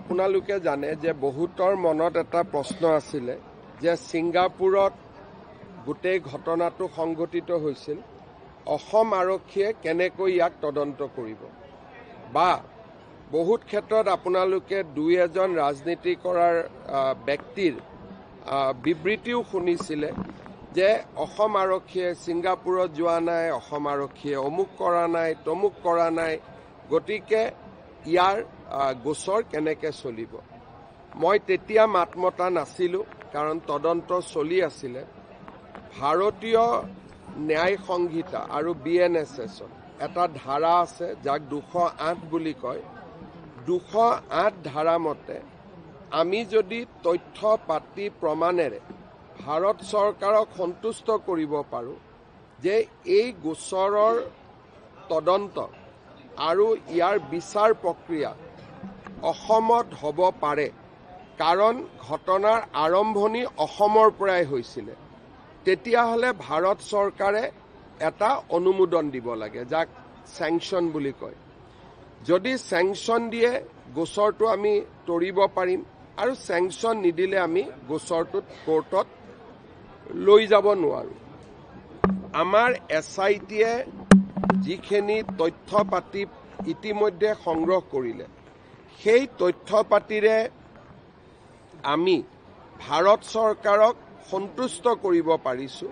আপোনালোকে জানে যে বহুতৰ মনত এটা প্ৰশ্ন আছিলে যে ছিংগাপুৰত গোটেই ঘটনাটো সংঘটিত হৈছিল অসম আৰক্ষীয়ে কেনেকৈ ইয়াক তদন্ত কৰিব বা বহুত ক্ষেত্ৰত আপোনালোকে দুই এজন ৰাজনীতি কৰাৰ ব্যক্তিৰ বিবৃতিও শুনিছিলে যে অসম আৰক্ষীয়ে ছিংগাপুৰত যোৱা নাই, অসম আৰক্ষীয়ে অমুক কৰা নাই, তমুক কৰা নাই, গতিকে ইয়াৰ গোচৰ কেনেকৈ চলিব। মই তেতিয়া মাত মতা নাছিলোঁ কাৰণ তদন্ত চলি আছিলে। ভাৰতীয় ন্যায় সংহিতা আৰু BNSSত এটা ধাৰা আছে যাক 208 বুলি কয়। 208 ধাৰা মতে আমি যদি তথ্য পাতি প্ৰমাণেৰে ভাৰত চৰকাৰক সন্তুষ্ট কৰিব পাৰোঁ যে এই গোচৰৰ তদন্ত আৰু ইয়াৰ বিচাৰ প্ৰক্ৰিয়া অসমত হ'ব পাৰে, কাৰণ ঘটনাৰ আৰম্ভণি অসমৰ পৰাই হৈছিলে, তেতিয়াহ'লে ভাৰত চৰকাৰে এটা অনুমোদন দিব লাগে যাক চেংচন বুলি কয়। যদি চেংচন দিয়ে গোচৰটো আমি তৰিব পাৰিম আৰু চেংচন নিদিলে আমি গোচৰটোত কোৰ্টত লৈ যাব নোৱাৰোঁ। আমাৰ SITয়ে যিখিনি তথ্য পাতি ইতিমধ্যে সংগ্ৰহ কৰিলে সেই তথ্য পাতিৰে আমি ভাৰত চৰকাৰক সন্তুষ্ট কৰিব পাৰিছোঁ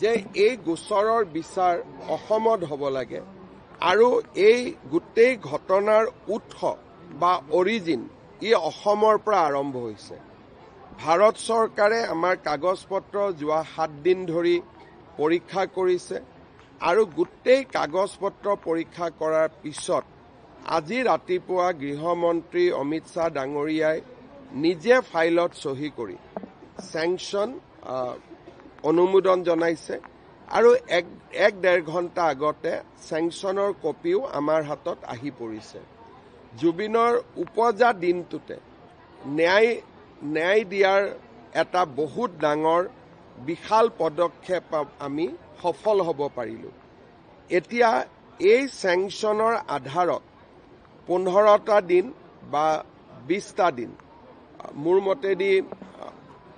যে এই গোচৰৰ বিচাৰ অসমত হ'ব লাগে আৰু এই গোটেই ঘটনাৰ উৎস বা অৰিজিন ই অসমৰ পৰা আৰম্ভ হৈছে। ভাৰত চৰকাৰে আমাৰ কাগজ পত্ৰ যোৱা 7 দিন ধৰি পৰীক্ষা কৰিছে আৰু গোটেই কাগজ পত্ৰ পৰীক্ষা কৰাৰ পিছত আজি ৰাতিপুৱা গৃহমন্ত্ৰী অমিত শ্বাহ ডাঙৰীয়াই নিজে ফাইলত চহী কৰি চেংচন অনুমোদন জনাইছে আৰু এক ডেৰ ঘণ্টা আগতে চেংচনৰ কপিও আমাৰ হাতত আহি পৰিছে। জুবিনৰ উপজা দিনটোতে ন্যায় দিয়াৰ এটা বহুত ডাঙৰ বিশাল পদক্ষেপ আমি সফল হ'ব পাৰিলোঁ। এতিয়া এই চেংচনৰ আধাৰত 15টা দিন বা 20টা দিন, মোৰ মতেদি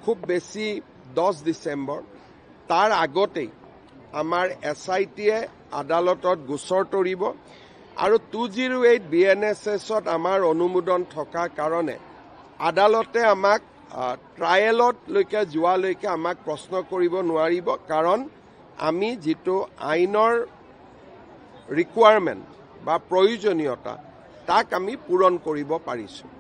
খুব বেছি 10 ডিচেম্বৰ তাৰ আগতেই আমাৰ SITয়ে আদালতত গোচৰ তৰিব আৰু 208 BNSSত আমাৰ অনুমোদন থকা কাৰণে আদালতে আমাক ট্ৰায়েলতলৈকে যোৱালৈকে আমাক প্ৰশ্ন কৰিব নোৱাৰিব, কাৰণ আমি যিটো আইনৰ ৰিকুৱাৰমেণ্ট বা প্ৰয়োজনীয়তা তাক আমি পূৰণ কৰিব পাৰিছোঁ।